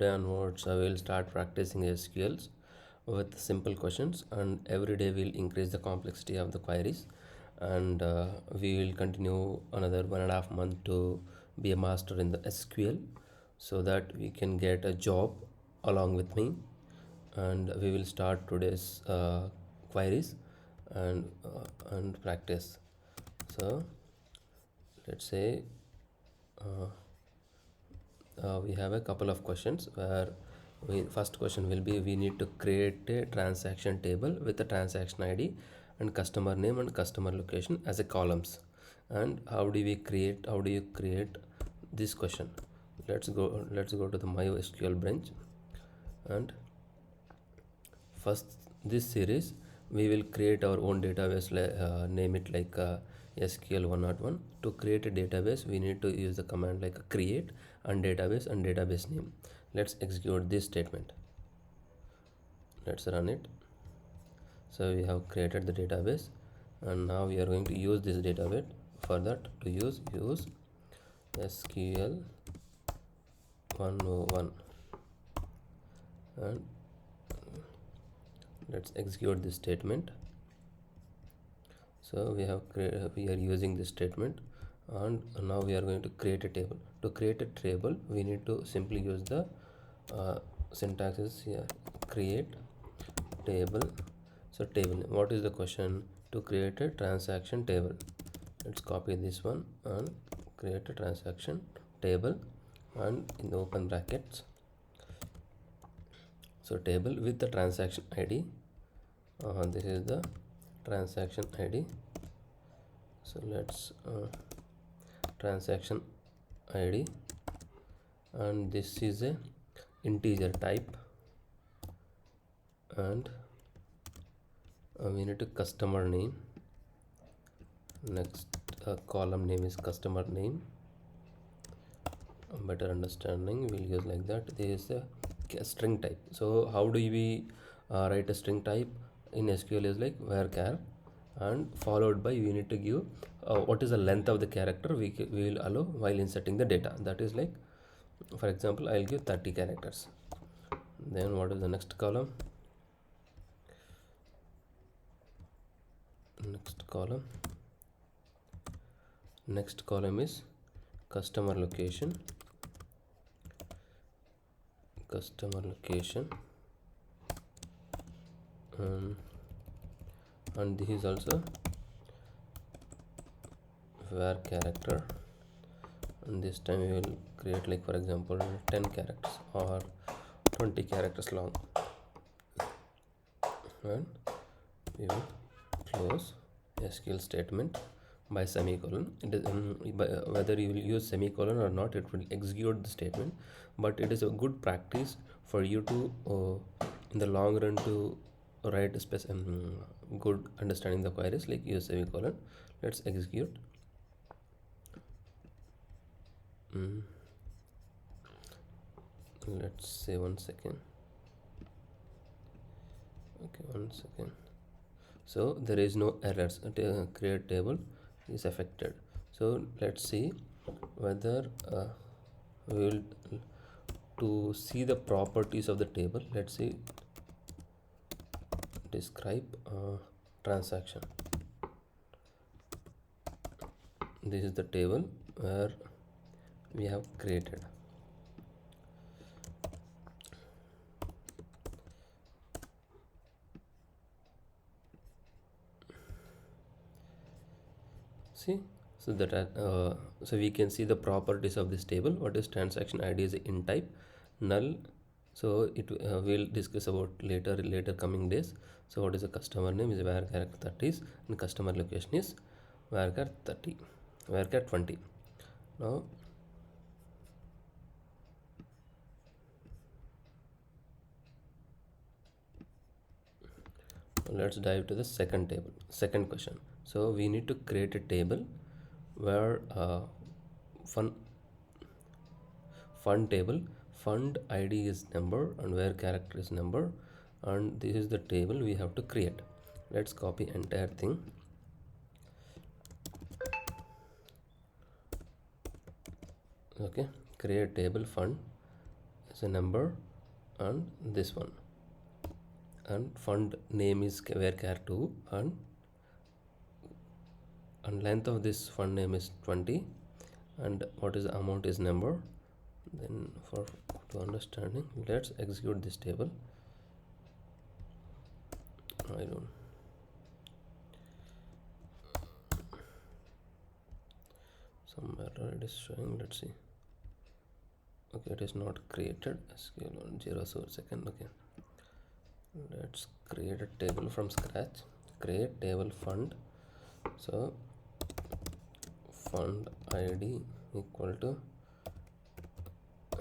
Today onwards, I will start practicing SQLs with simple questions, and every day we'll increase the complexity of the queries. And we will continue another 1.5 months to be a master in the SQL so that we can get a job along with me. And we will start today's queries and practice. So let's say we have a couple of questions where first question will be we need to create a transaction table with the transaction ID and customer name and customer location as a columns. And how do you create this question? Let's go to the MySQL branch. And first, this series we will create our own database, name it like SQL 101. To create a database we need to use the command like create and database name. Let's execute this statement. Let's run it. So we have created the database, and now we are going to use this database. For that, to use SQL 101, and let's execute this statement. So we are using this statement, and now we are going to create a table. To create a table we need to simply use the syntax is here, create table. So table, what is the question? To create a transaction table. Let's copy this one and create a transaction table, and in the open brackets, so table with the transaction ID. This is the transaction ID. So let's transaction ID, and this is a integer type, and we need a customer name. Next column name is customer name. A better understanding we'll use like that. This is a string type. So how do we write a string type in SQL is like varchar, and followed by we need to give what is the length of the character we will allow while inserting the data. That is like, for example, I'll give 30 characters. Then what is the next column? Next column is customer location. And this is also var character, and this time we will create like, for example, 10 characters or 20 characters long, and we will close SQL statement by semicolon. It is whether you will use semicolon or not, it will execute the statement, but it is a good practice for you to in the long run to write good understanding the queries, like use semicolon. Let's execute. Let's say 1 second. Okay, 1 second. So there is no errors. Create table is affected. So let's see whether we will to see the properties of the table. Let's see, describe transaction. This is the table where we have created. See, so that so we can see the properties of this table. What is transaction ID is int type, null. So it we'll discuss about later coming days. So what is the customer name is varchar 30s, and customer location is varchar 30, varchar 20. Now let's dive to the second question. So we need to create a table where fund table, fund ID is number and where character is number, and this is the table we have to create. Let's copy entire thing. Okay, create table fund is a number, and this one, and fund name is varchar2, and length of this fund name is 20, and what is the amount is number. Then for to understanding, let's execute this table. I don't some error it is showing. Let's see. Okay, it is not created. SQL on 0 second. Okay, let's create a table from scratch. Create table fund. So fund id equal to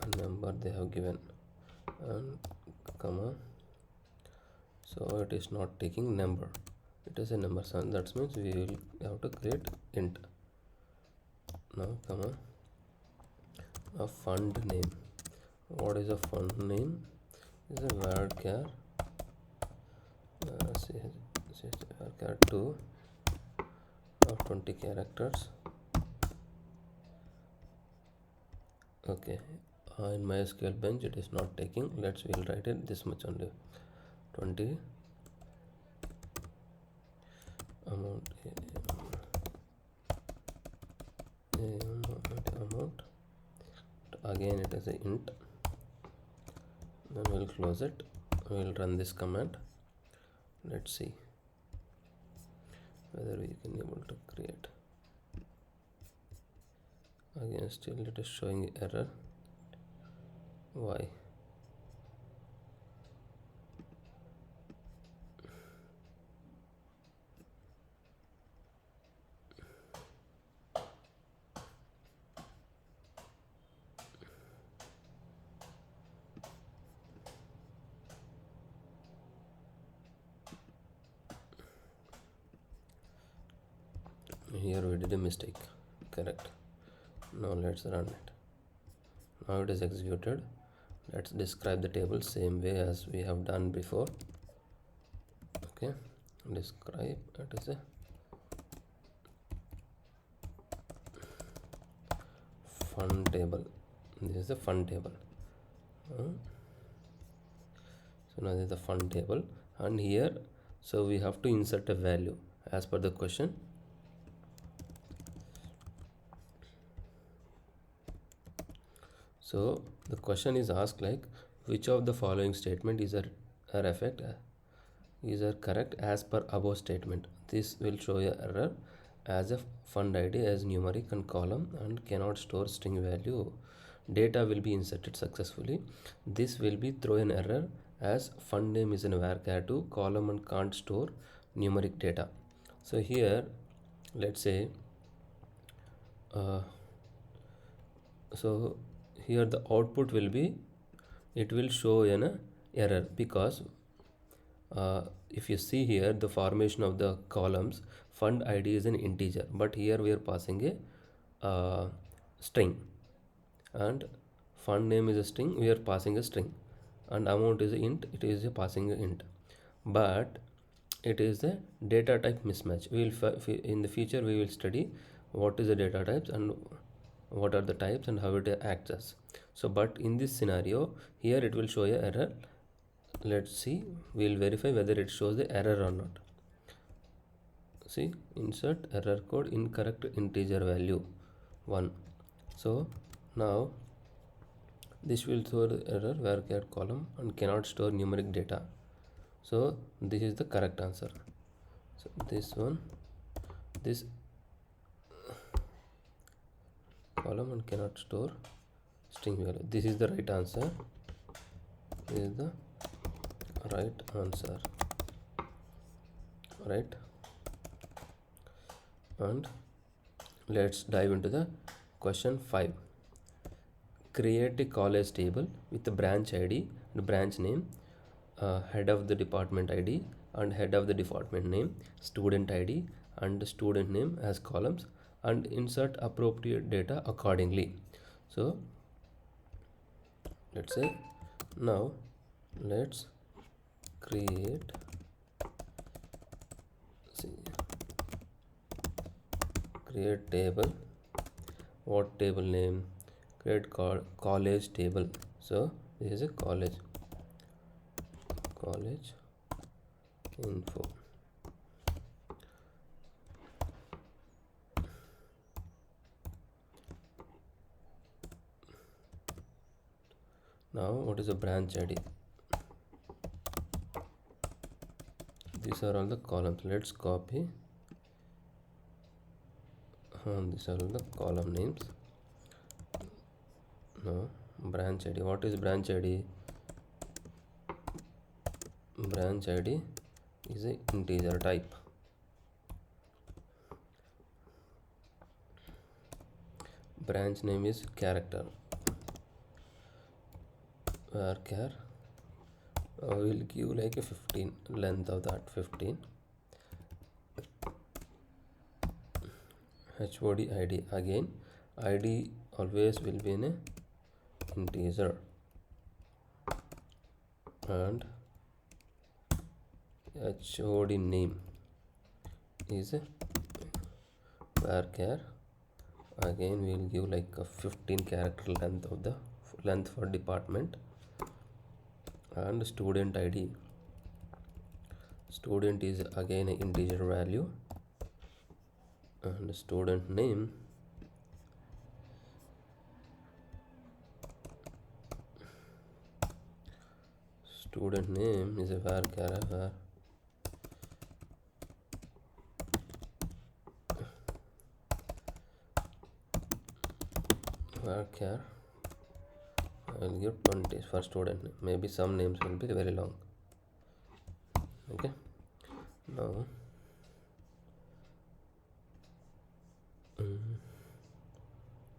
a number they have given, and comma. So it is not taking number, it is a number, so that means we will have to create int. Now comma, a fund name. What is a fund name? Is a varchar varchar2 of 20 characters. Okay, in MySQL bench it is not taking. We'll write it this much only, 20 amount again it is a int. Then we'll close it. We'll run this command. Let's see whether we can able to create. Again still it is showing error. Why? Here we did a mistake. Correct. Now let's run it. Now it is executed. Let's describe the table same way as we have done before. Okay, describe. It is a fun table. This is a fun table. So now this is the fun table, and here so we have to insert a value as per the question. So the question is asked like, which of the following statement is are correct as per above statement. This will show a error as a fund id as numeric and column and cannot store string value. Data will be inserted successfully. This will be throw an error as fund name is in varchar2 column and can't store numeric data. So here let's say so here the output will be, it will show an error because if you see here the formation of the columns, fund id is an integer, but here we are passing a string, and fund name is a string, we are passing a string, and amount is int, it is a passing a int, but it is a data type mismatch. We will in the future we will study what is the data types and what are the types and how it acts as. So but in this scenario here it will show a error. Let's see, we will verify whether it shows the error or not. See, insert error code incorrect integer value 1. So now this will throw the error varchar column and cannot store numeric data. So this is the correct answer. So this one, this column and cannot store string value. This is the right answer. This is the right answer. Right. And let's dive into the question 5. Create a college table with the branch id and branch name, head of the department id and head of the department name, student id and student name as columns, and insert appropriate data accordingly. So let's say now let's create table. What table name? Create college table. So This is a college info. Now what is a branch ID? These are all the columns. Let's copy. These are all the column names. No, branch ID. What is branch ID? Branch ID is a integer type. Branch name is character. Var I will give like a 15, length of that 15. HOD ID, again ID always will be in a integer, and HOD name is a var, again we will give like a 15 character length of the length for department. And student ID, student is again an integer value, and student name is a var I will give 20 for student name. Maybe some names will be very long. Okay, now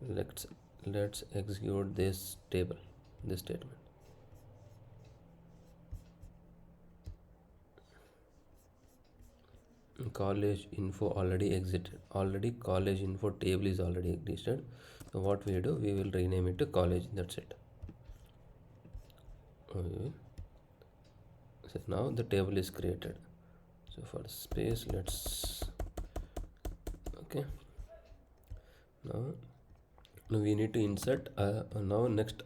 let's execute this table, this statement. College info already exited. Already college info table is already existed. So what we do, we will rename it to college. That's it. Okay. So now the table is created. So for space, let's okay. Now we need to insert. Now next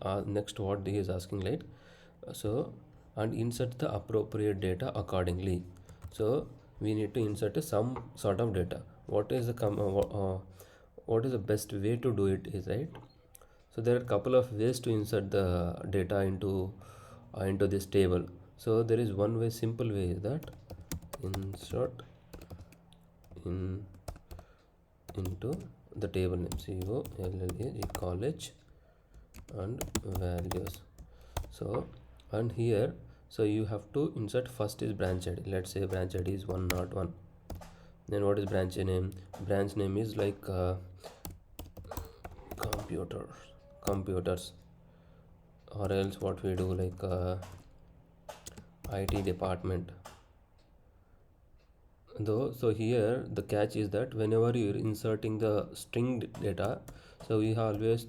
what he is asking, like and insert the appropriate data accordingly. So we need to insert some sort of data. What is the best way to do it is, right? So there are a couple of ways to insert the data into this table. So there is one way, simple way, is that insert into the table name COLLEGE college and values. So and here, so you have to insert first is branch ID. Let's say branch ID is 101. Then what is branch name? Branch name is like computers, or else what we do, like IT department. Though, so here the catch is that whenever you're inserting the string data, so we always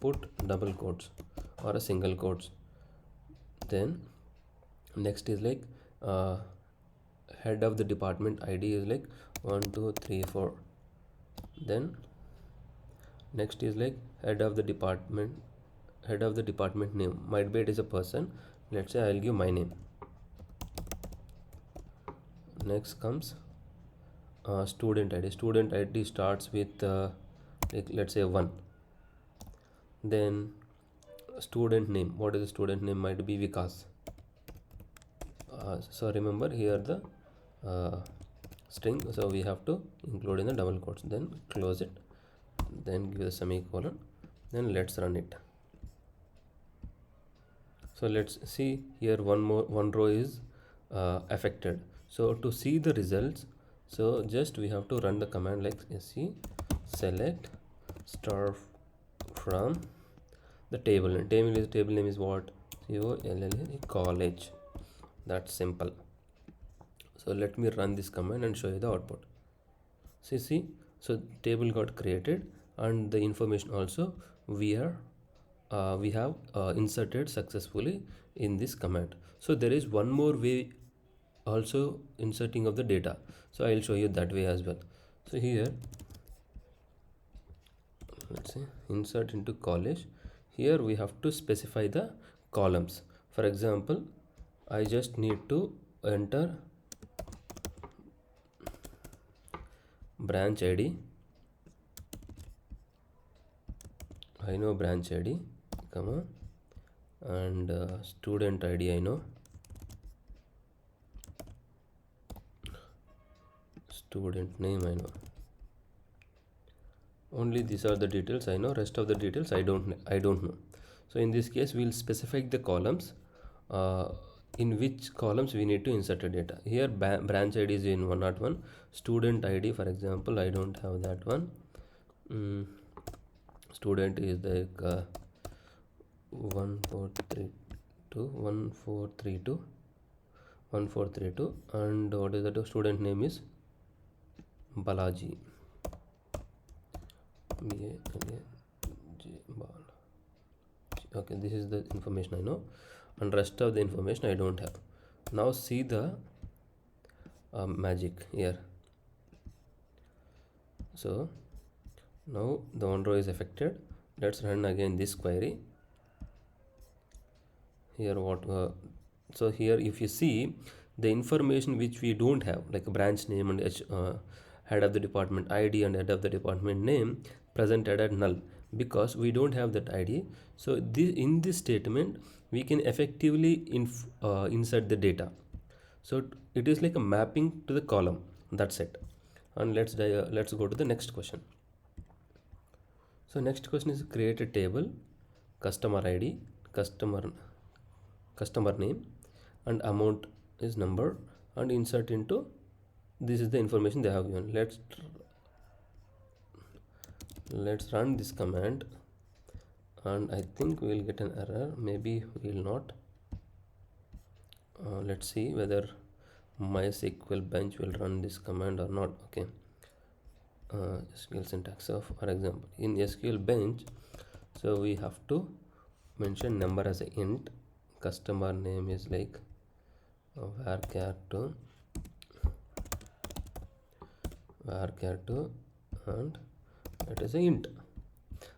put double quotes or a single quotes. Then next is like head of the department ID is like 1 2 3 4. Then next is like head of the department name. Might be it is a person. Let's say I'll give my name. Next comes student ID. Student ID starts with like, let's say 1. Then student name, what is the student name? Might be Vikas. So remember here the string, so we have to include in the double quotes. Then close it, then give a semicolon, then let's run it. So let's see here, one row is affected. So to see the results, so just we have to run the command like select star from the table name. Table name is what? college. That's simple. So let me run this command and show you the output. See, so table got created, and the information also we have inserted successfully in this command. So there is one more way also inserting of the data, so I'll show you that way as well. So here, let's say insert into college. Here we have to specify the columns. For example, I just need to enter branch ID. I know branch ID, comma, and student ID I know, student name I know. Only these are the details I know, rest of the details I don't know. So in this case we'll specify the columns, in which columns we need to insert the data. Here branch ID is in 101, student ID for example I don't have that one. Student is like 1432, and what is that? Student name is Balaji. Okay, this is the information I know, and rest of the information I don't have. Now see the magic here. So now the one row is affected. Let's run again this query. Here so here if you see the information which we don't have, like a branch name and head of the department ID and head of the department name, presented at null because we don't have that ID. So in this statement we can effectively insert the data. So it is like a mapping to the column. That's it. And let's go to the next question. So next question is create a table, customer ID, customer name, and amount is number, and insert into, this is the information they have given. Let's run this command, and I think we will get an error, maybe we will not. Let's see whether MySQL bench will run this command or not. Okay, SQL syntax. So for example, in SQL bench, so we have to mention number as a int, customer name is like varchar2, and it is a int.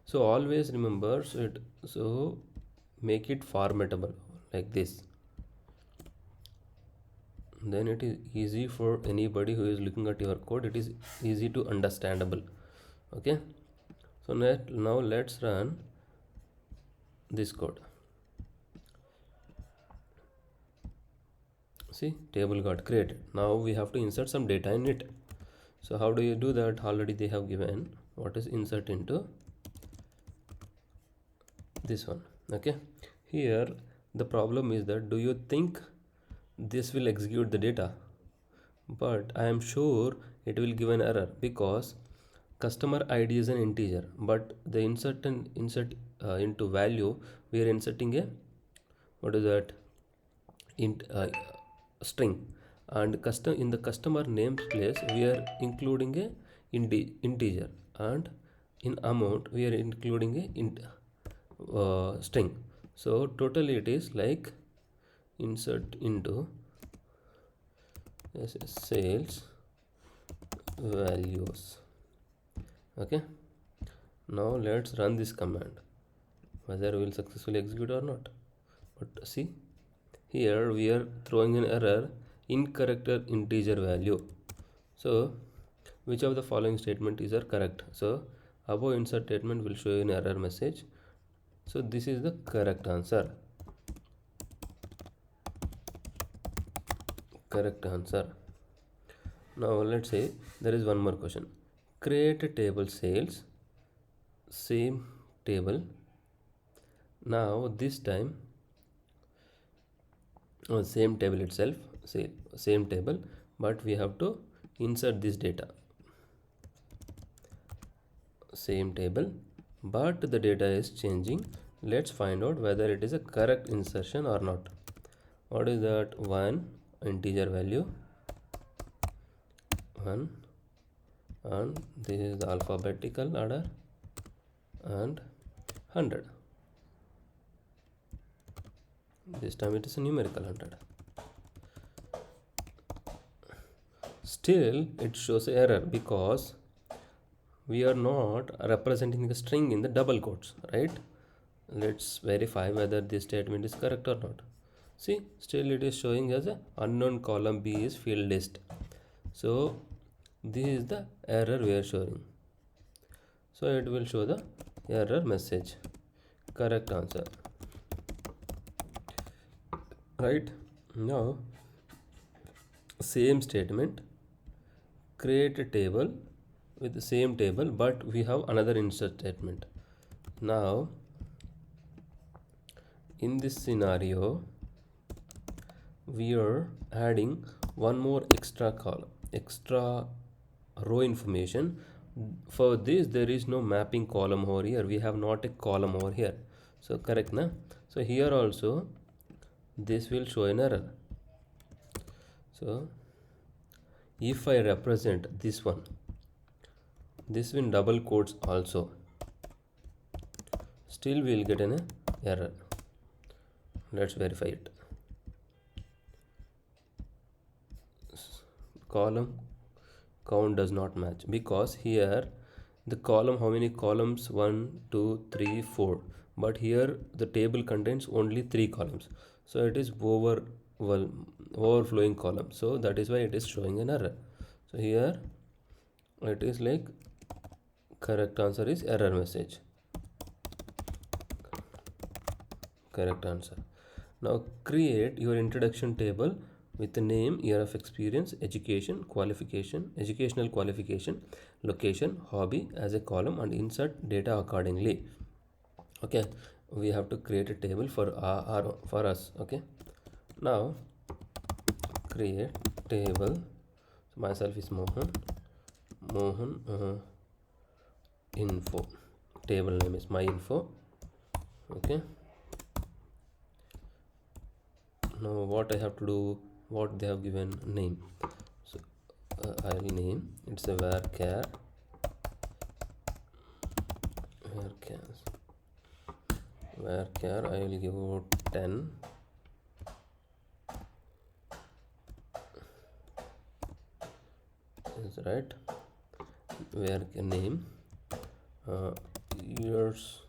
So always remember, so make it formatable like this, then it is easy for anybody who is looking at your code. It is easy to understandable. Okay, so now let's run this code. See, table got created. Now we have to insert some data in it. So how do you do that? Already they have given what is insert into this one. Okay, here the problem is that, do you think this will execute the data? But I am sure it will give an error because customer ID is an integer, but the insert into value, we are inserting a, what is that, string, and in the customer names place we are including a integer, and in amount we are including a string. So totally it is like insert into sales values. Okay, now let's run this command, whether we will successfully execute or not. But see, here we are throwing an error, incorrect integer value. So which of the following statement is correct? So above insert statement will show you an error message. So this is the correct answer. Now let's say there is one more question. Create a table sales, same table. Now this time same table itself, same table, but we have to insert this data. Same table, but the data is changing. Let's find out whether it is a correct insertion or not. What is that? 1 integer value, 1, and this is the alphabetical order, and 100. This time it is a numerical 100. Still it shows error because we are not representing the string in the double quotes, right? Let's verify whether this statement is correct or not. See, still it is showing as a unknown column B is field list. So this is the error we are showing. So it will show the error message. Correct answer. Right? Now, same statement. Create a table with the same table, but we have another insert statement. Now, in this scenario, we are adding one more extra column, extra row information. For this, there is no mapping column over here. We have not a column over here. So correct, na? So here also, this will show an error. So if I represent this one, this in double quotes also, still we will get an error. Let's verify it. Column count does not match, because here the column, how many columns? 1 2 3 4, but here the table contains only 3 columns, so it is overflowing column, so that is why it is showing an error. So here it is like correct answer is error message. Correct answer. Now create your introduction table with the name, year of experience, education, qualification, educational qualification, location, hobby as a column, and insert data accordingly. Okay, we have to create a table for us. Okay, now create table. So myself is Mohan info. Table name is my info. Okay. Now what I have to do, what they have given name. So I will name, it's a varchar I will give 10. Is right. Varchar name, years,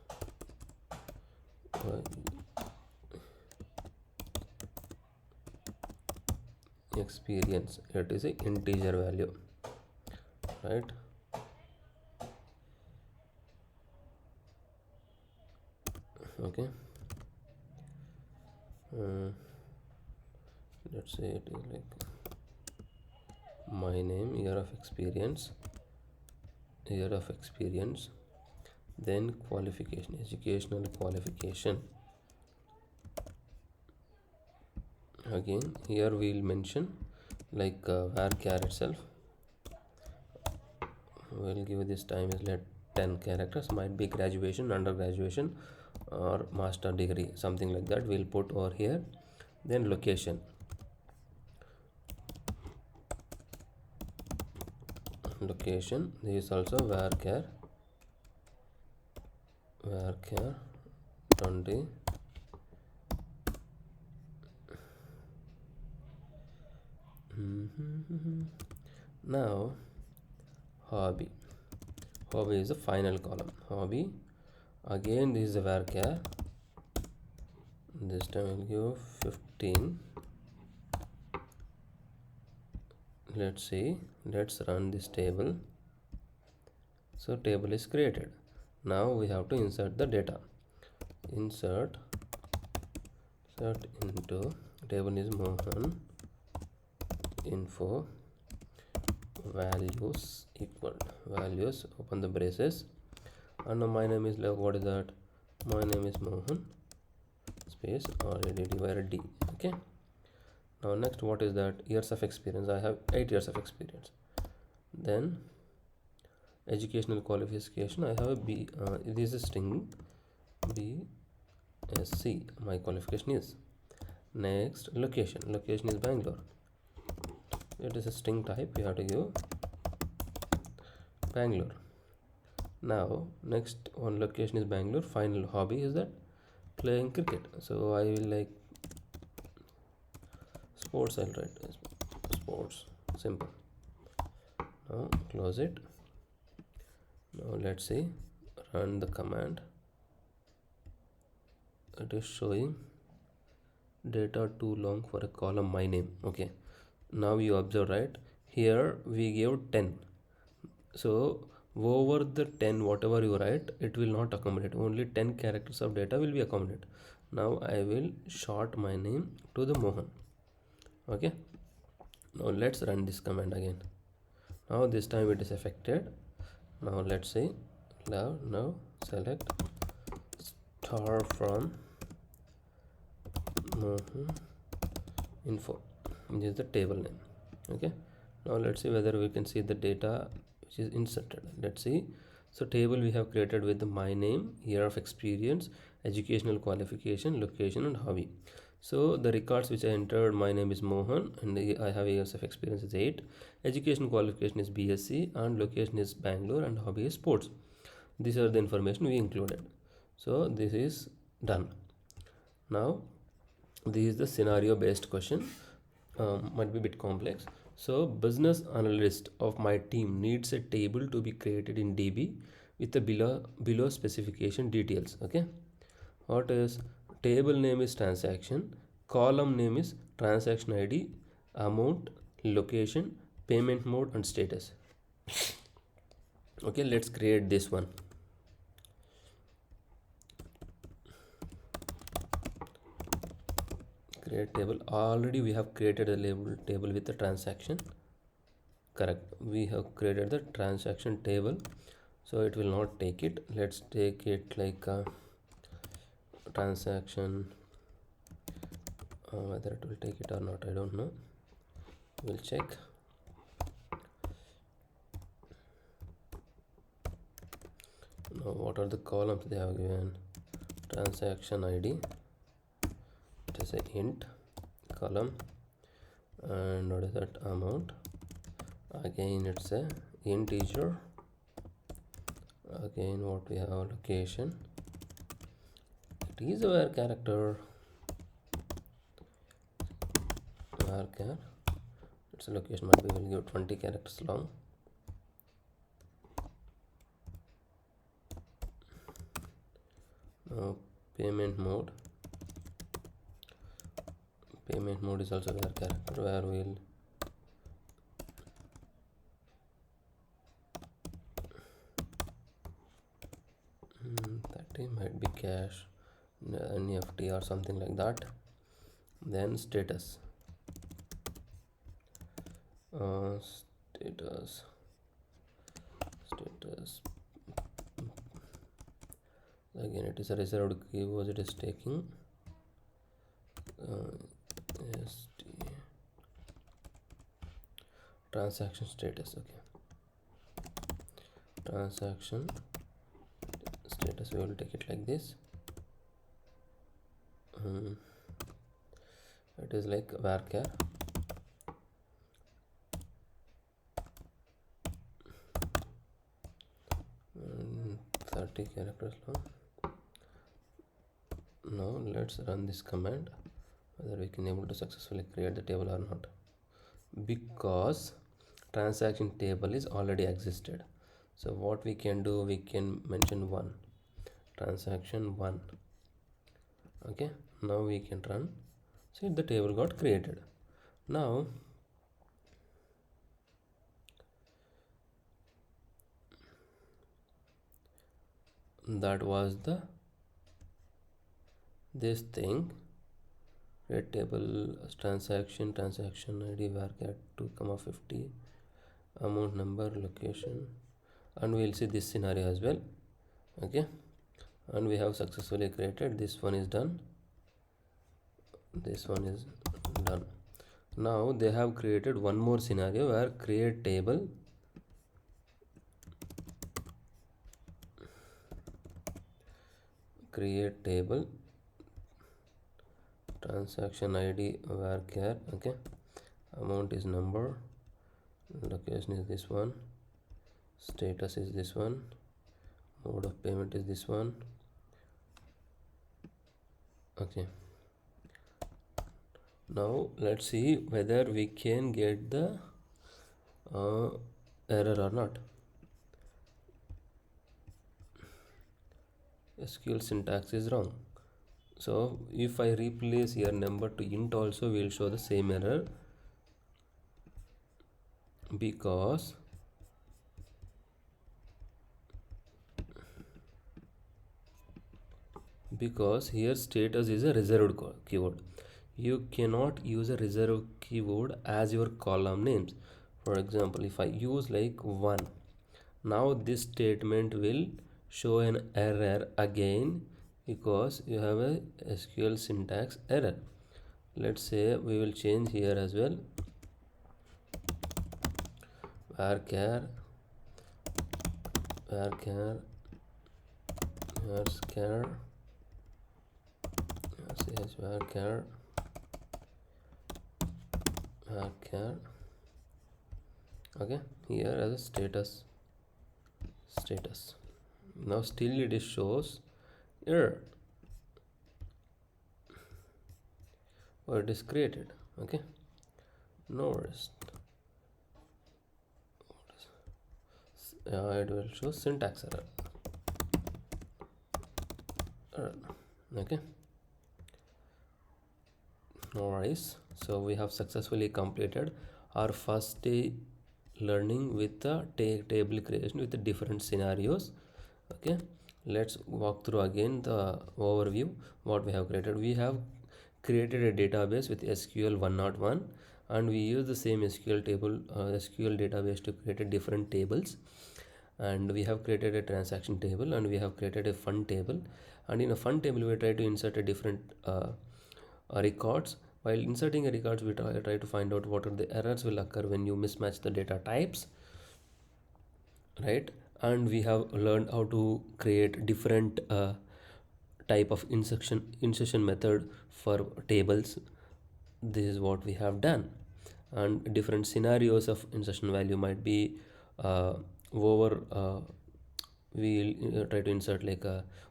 experience, it is a integer value, right? Okay, let's say it is like my name, year of experience, then qualification, educational qualification. Again here we will mention like varchar itself. We'll give this time is let 10 characters, might be graduation, undergraduation, or master degree, something like that we'll put over here. Then location, this is also varchar 20. Now hobby is the final column. Hobby, again this is a varchar, this time I'll give 15. Let's see, let's run this table. So table is created. Now we have to insert the data. Insert into table is Mohan info values equal values, open the braces, and now my name is like, what is that? My name is Mohan space already divided D. Okay, now next, what is that? Years of experience, I have 8 years of experience. Then educational qualification, I have a B, this is string BSc, my qualification is. Next, location is Bangalore, it is a string type, you have to give Bangalore. Now next one, location is Bangalore, final hobby is that playing cricket, so I will like sports, I'll write sports, simple. Now close it. Now let's see, run the command. it is showing data too long for a column my name. Okay, now you observe, right? Here we gave 10. So over the 10, whatever you write, it will not accommodate. Only 10 characters of data will be accommodated. Now I will short my name to the Mohan. Okay, now let's run this command again. Now this time it is affected. Now let's say now select star from Mohan info. This is the table name. Okay, now let's see whether we can see the data which is inserted. Let's see. So table we have created with the my name, year of experience, educational qualification, location and hobby. So the records which I entered, my name is Mohan and I have years of experience is 8, education qualification is BSc and location is Bangalore and hobby is sports. These are the information we included. So this is done. Now this is the scenario based question. Might be a bit complex. So business analyst of my team needs a table to be created in DB with the below specification details. Okay, what is table name is transaction, column name is transaction ID, amount, location, payment mode and status. Okay, let's create this one. Create table. Already we have created a label table with the transaction. Correct, we have created the transaction table, so it will not take it. Let's take it like a transaction. Whether it will take it or not, I don't know. We'll check. Now what are the columns they have given? Transaction ID, it is a int column, and what is that? Amount, again it's a integer, again what we have, location, it is a var character, var its location might be, will give 20 characters long. Now payment mode is also var character, where will 30 might be cash, NFT or something like that. Then status, status again it is a reserved keyword, it is taking transaction status. Okay, transaction status, we will take it like this. It is like varchar, and 30 characters long. Now let's run this command, whether we can able to successfully create the table or not, because transaction table is already existed. So what we can do, we can mention one, transaction 1. Okay, now we can run. See, the table got created. Now that was the this thing, create table, transaction ID varchar 2,50, amount, number, location, and we'll see this scenario as well. Okay, and we have successfully created, this one is done, this one is done. Now they have created one more scenario where create table, transaction ID varchar. Okay, amount is number, location is this one, status is this one, mode of payment is this one. Okay, now let's see whether we can get the error or not. SQL syntax is wrong. So if I replace here number to int also, we will show the same error, because here status is a reserved keyword. You cannot use a reserved keyword as your column names. For example, if I use like 1, now this statement will show an error again, because you have a SQL syntax error. Let's say we will change here as well, varchar varchar varchar varchar varchar, okay, here as a status. Now still it is shows error, or it is created. Okay, no worries. It will show syntax error. Okay, no worries. So we have successfully completed our first day learning with the table creation with the different scenarios. Okay, let's walk through again the overview. What we have created, we have created a database with SQL 101, and we use the same SQL database to create a different tables. And we have created a transaction table, and we have created a fund table, and in a fund table we try to insert a different records. While inserting a records, we try to find out what are the errors will occur when you mismatch the data types, right? And we have learned how to create different type of insertion method for tables. This is what we have done. And different scenarios of insertion value might be over we'll try to insert like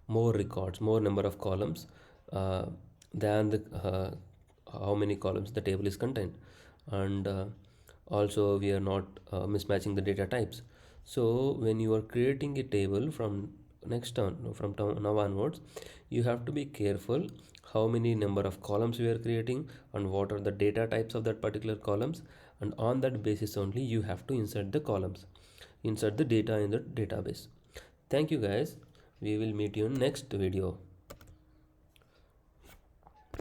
more records, more number of columns uh, than the how many columns the table is contained. And also we are not mismatching the data types. So when you are creating a table from now onwards, you have to be careful how many number of columns we are creating and what are the data types of that particular columns, and on that basis only you have to insert the data in the database. Thank you guys, we will meet you in next video.